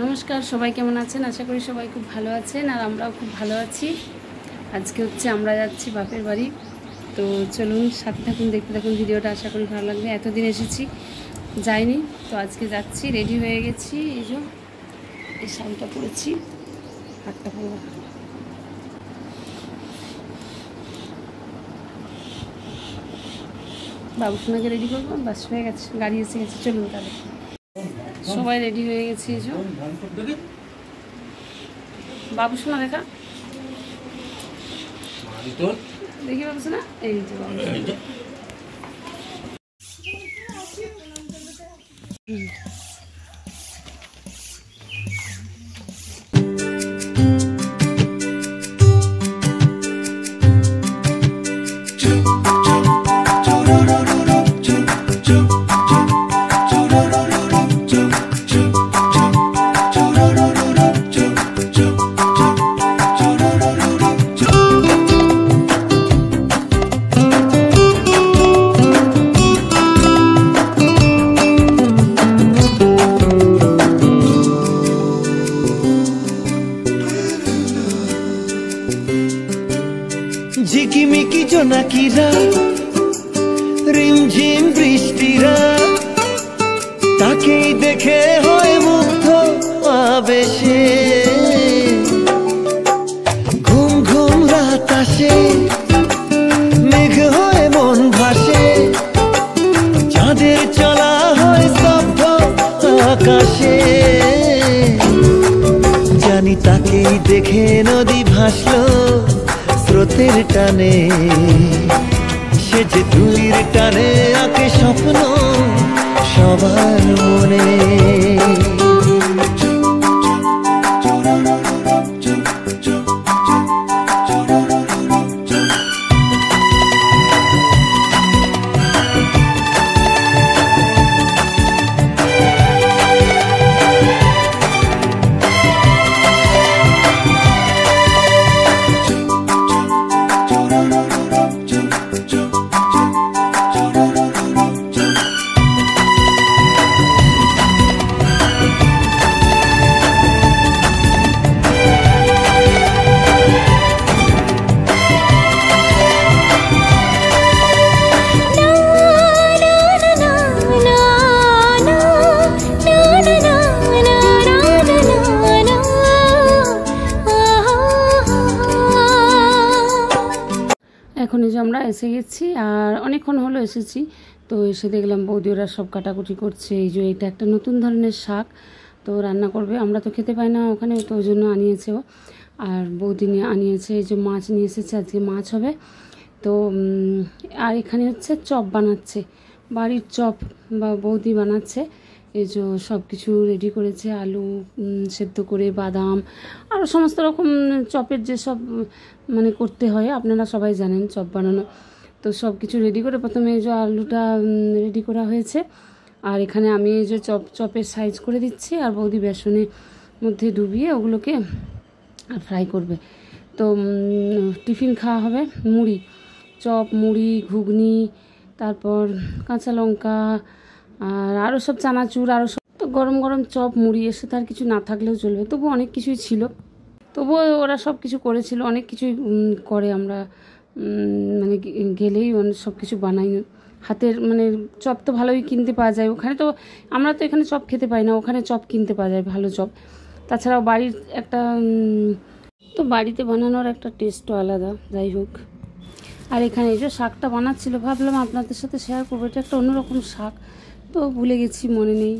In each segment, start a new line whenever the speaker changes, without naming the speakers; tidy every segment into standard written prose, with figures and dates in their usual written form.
নমস্কার, সবাই কেমন আছেন? আশা করি সবাই খুব ভালো আছেন, আর আমরাও খুব ভালো আছি। আজকে হচ্ছে আমরা যাচ্ছি বাপের বাড়ি। তো চলুন সাথে থাকুন, দেখতে থাকুন ভিডিওটা, আশা করি ভালো লাগবে। এতদিন এসেছি, যাইনি, তো আজকে যাচ্ছি। রেডি হয়ে গেছি, এই যে এই শাড়িটা পরেছি, হাতটা পরবো। বাবুসোনাকে রেডি করবো, বাস হয়ে গেছে, গাড়ি এসে গেছে। চলুন তাহলে, সবাই রেডি হয়ে গেছি। এই যে বাবুসোনা দেখা দেখি, বাবুসোনা এই যে
ঝিকিমিকি জোনাকিরা, রিমঝিম বৃষ্টিরা, তাকেই দেখে হয় মুগ্ধ আবেশে। ঘুম ঘুম রাত আসে, মেঘ হয়ে মন ভাসে, চাঁদের চলা হয় স্তব্ধ আকাশে। জানি তাকেই দেখে নদী ভাসলো স্রোতের টানে, সে যে তুলির টানে আঁকে স্বপ্ন সবার মনে।
এখন এই যে আমরা এসে গেছি, আর অনেকক্ষণ হলো এসেছি। তো এসে দেখলাম বৌদি ওরা সব কাটাকুটি করছে। এই যে এটা একটা নতুন ধরনের শাক, তো রান্না করবে। আমরা তো খেতে পাই না ওখানে, তো ওই জন্য আনিয়েছে ও। আর বৌদি নিয়ে আনিয়েছে, এই যে মাছ নিয়ে এসেছে, আজকে মাছ হবে। তো আর এখানে হচ্ছে চপ বানাচ্ছে, বাড়ির চপ বা বৌদি বানাচ্ছে। এই যে সব কিছু রেডি করেছে, আলু সেদ্ধ করে, বাদাম, আরও সমস্ত রকম চপের যে সব মানে করতে হয়, আপনারা সবাই জানেন চপ বানানো। তো সব কিছু রেডি করে প্রথমে এই যে আলুটা রেডি করা হয়েছে, আর এখানে আমি এই যে চপের সাইজ করে দিচ্ছি, আর বৌদি বেসনের মধ্যে ডুবিয়ে ওগুলোকে আর ফ্রাই করবে। তো টিফিন খাওয়া হবে মুড়ি, চপ, মুড়ি, ঘুগনি, তারপর কাঁচা লঙ্কা, আর আরও সব চানাচুর, আরও সব। তো গরম গরম চপ, মুড়ি, এর সাথে আর কিছু না থাকলেও চলবে, তবু অনেক কিছুই ছিল। তবুও ওরা সব কিছু করেছিল, অনেক কিছুই করে। আমরা মানে গেলেই সব কিছু বানাই হাতের, মানে চপ তো ভালোই কিনতে পাওয়া যায় ওখানে। তো আমরা তো এখানে চপ খেতে পাই না, ওখানে চপ কিনতে পাওয়া যায় ভালো চপ। তাছাড়াও বাড়ির একটা, তো বাড়িতে বানানোর একটা টেস্টও আলাদা, যাই হোক। আর এখানে এই যে শাকটা বানাচ্ছিল, ভাবলাম আপনাদের সাথে শেয়ার করবো। এটা একটা অন্যরকম শাক, তো ভুলে গেছি, মনে নেই।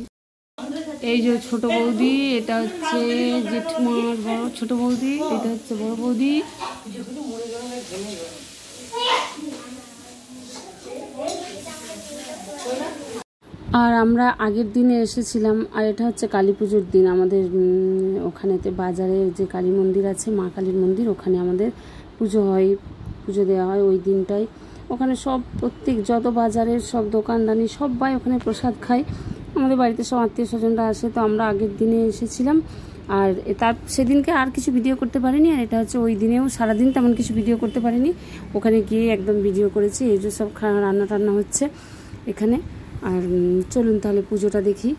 এই যে ছোট বৌদি, এটা হচ্ছে জেঠিমার বড় ছোট বৌদি, এটা হচ্ছে বড় বৌদি। আর আমরা আগের দিনে এসেছিলাম, আর এটা হচ্ছে কালী পুজোর দিন। আমাদের ওখানেতে বাজারে যে কালী মন্দির আছে, মা কালীর মন্দির, ওখানে আমাদের পুজো হয়, পুজো দেওয়া হয় ওই দিনটাই। ওখানে সব প্রত্যেক যত বাজারের সব দোকানদানি সবাই ওখানে প্রসাদ খায়। আমাদের বাড়িতে সব আত্মীয় স্বজনরা আসে, তো আমরা আগের দিনে এসেছিলাম। আর তার সেদিনকে আর কিছু ভিডিও করতে পারিনি। আর এটা হচ্ছে ওই দিনেও সারাদিন তেমন কিছু ভিডিও করতে পারিনি, ওখানে গিয়ে একদম ভিডিও করেছি। এই যে সব রান্না টান্না হচ্ছে এখানে। আর চলুন তাহলে পুজোটা দেখি।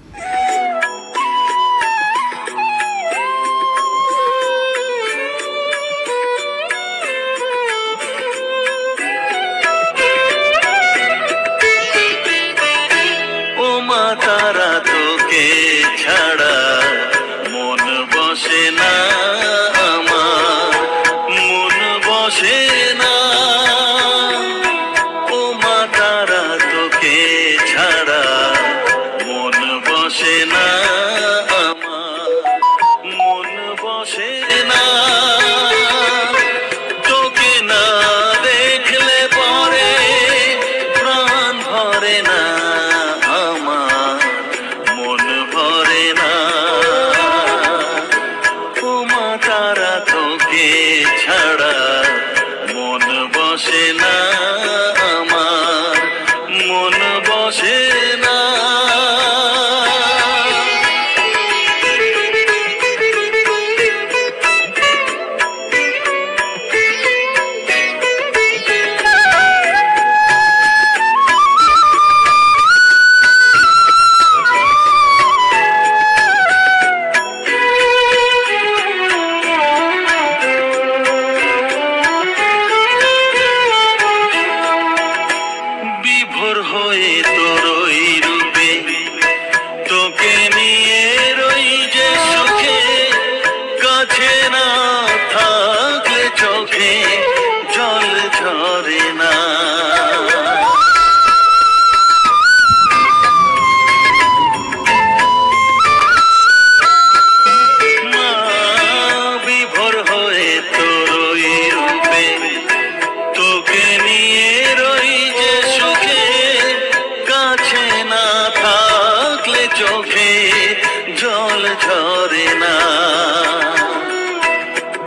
ঝরে না,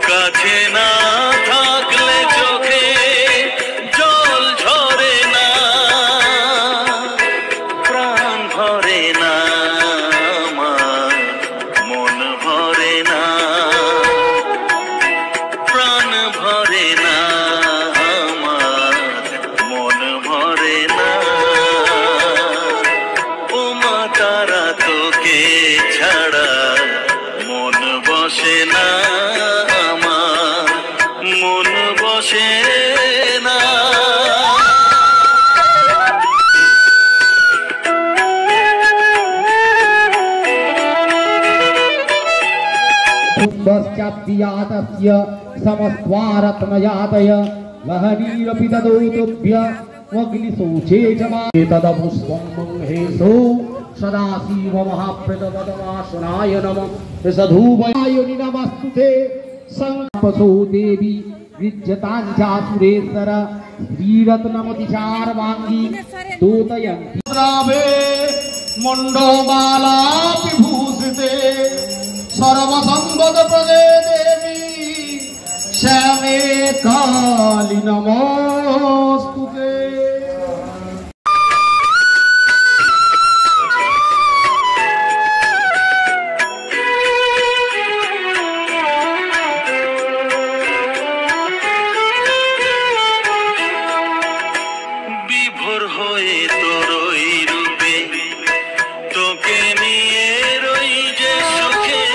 কাছে না থাকলে চোখে জল ঝরে না, প্রাণ ভরে না আমার, মন ভরে না, প্রাণ ভরে না আমার, মন ভরে না। ও মা তারা তোকে ছাড়া মন বসে না আমার, মন বসে না।
पश्चात्यातस्य समस्त्वारत्नयातय लहरीरपि ददोतुभ्य वग्निशोचे च तदपुष्पं मंहेशो सदाशिव महाप्रदवदवासनाय नमः सधूवयाय नमस्तुते संपसो देवी विज्जताञ्चासुरेश्वर श्रीरत्नमतिचारवाङ्गी दोतयन्ति द्रावे मण्डोमाला विभूषिते सर्वसंपद प्रदे देवी श्यामे काली नमोस्तुते।
বিভোর হয়ে তোরই রূপে তোকে নিয়ে রই যে সুখে,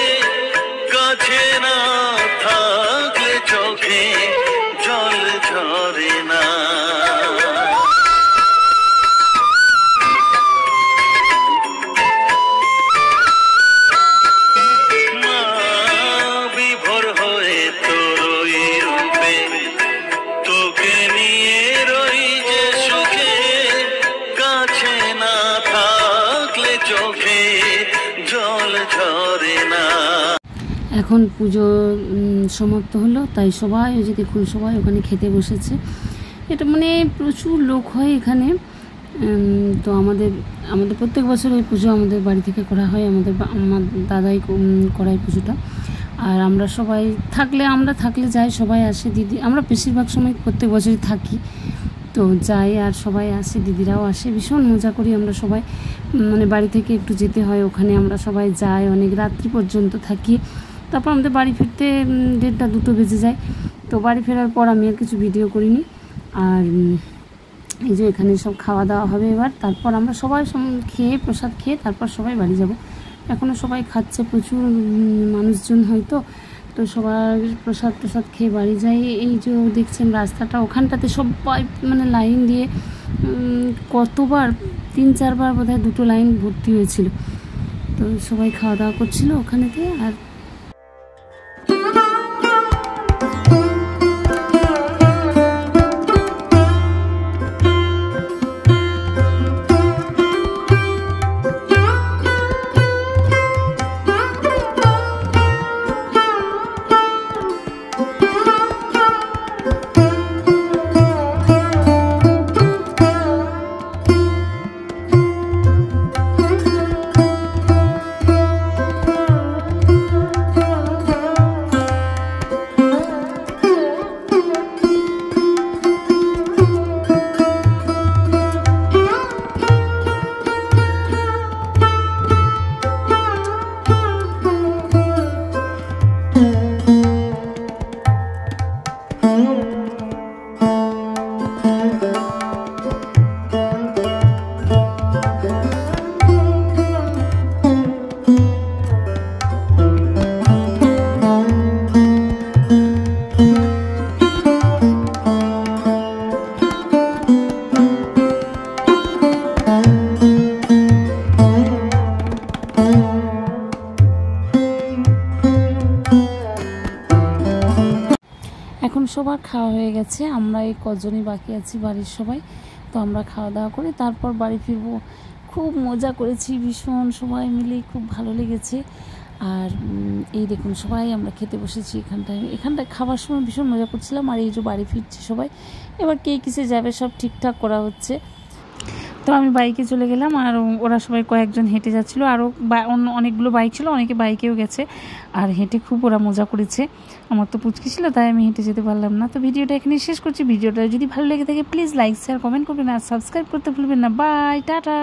কাছে না থাকলে চোখে জল ঝরে না, মা বিভোর হয়ে তোরই রূপে তোকে নিয়ে রই যে সুখে, কাছে না থাকলে চোখে জল ঝরে না।
এখন পুজো সমাপ্ত হলো, তাই সবাই ওই যে দেখুন সবাই ওখানে খেতে বসেছে। এটা মানে প্রচুর লোক হয় এখানে। তো আমাদের প্রত্যেক বছর এই পুজো আমাদের বাড়ি থেকে করা হয়, আমার দাদাই করায় পুজোটা। আর আমরা সবাই থাকলে যাই, সবাই আসে, দিদি আমরা বেশিরভাগ সময় প্রত্যেক বছরই থাকি, তো যাই আর সবাই আসে, দিদিরাও আসে, ভীষণ মজা করি আমরা সবাই। মানে বাড়ি থেকে একটু যেতে হয়, ওখানে আমরা সবাই যাই, অনেক রাত্রি পর্যন্ত থাকি। তারপর আমাদের বাড়ি ফিরতে 1:30-2টো বেজে যায়। তো বাড়ি ফেরার পর আমি আর কিছু ভিডিও করিনি। আর এই যে এখানে সব খাওয়া দাওয়া হবে এবার, তারপর আমরা সবাই খেয়ে প্রসাদ খেয়ে তারপর সবাই বাড়ি যাব। এখনও সবাই খাচ্ছে, প্রচুর মানুষজন হয়তো, তো সবার প্রসাদ খেয়ে বাড়ি যাই। এই যে দেখছেন রাস্তাটা, ওখানটাতে সবাই মানে লাইন দিয়ে কতবার 3-4 বার বোধহয় 2টো লাইন ভর্তি হয়েছিল। তো সবাই খাওয়া দাওয়া করছিল ওখানেতে। আর এখন সবার খাওয়া হয়ে গেছে, আমরা এই কজনই বাকি আছি বাড়ির সবাই। তো আমরা খাওয়া দাওয়া করে তারপর বাড়ি ফিরবো। খুব মজা করেছি ভীষণ, সবাই মিলে খুব ভালো লেগেছে। আর এই দেখুন সবাই আমরা খেতে বসেছি এখানটায় খাবার সময় ভীষণ মজা করছিলাম। আর এই যে বাড়ি ফিরছি সবাই, এবার কে কিসে যাবে সব ঠিকঠাক করা হচ্ছে।
তো আমি বাইকে চলে গেলাম, আর ওরা সবাই কয়েকজন হেঁটে যাচ্ছিলো, আরও অন্য অনেকগুলো বাইক ছিল, অনেকে বাইকেও গেছে, আর হেঁটে খুব ওরা মজা করেছে। আমার তো পুচকি ছিল, তাই আমি হেঁটে যেতে পারলাম না। তো ভিডিওটা এখানে শেষ করছি। ভিডিওটা যদি ভালো লেগে থাকে প্লিজ লাইক শেয়ার কমেন্ট করবেন, আর সাবস্ক্রাইব করতে ভুলবেন না। Bye, tata.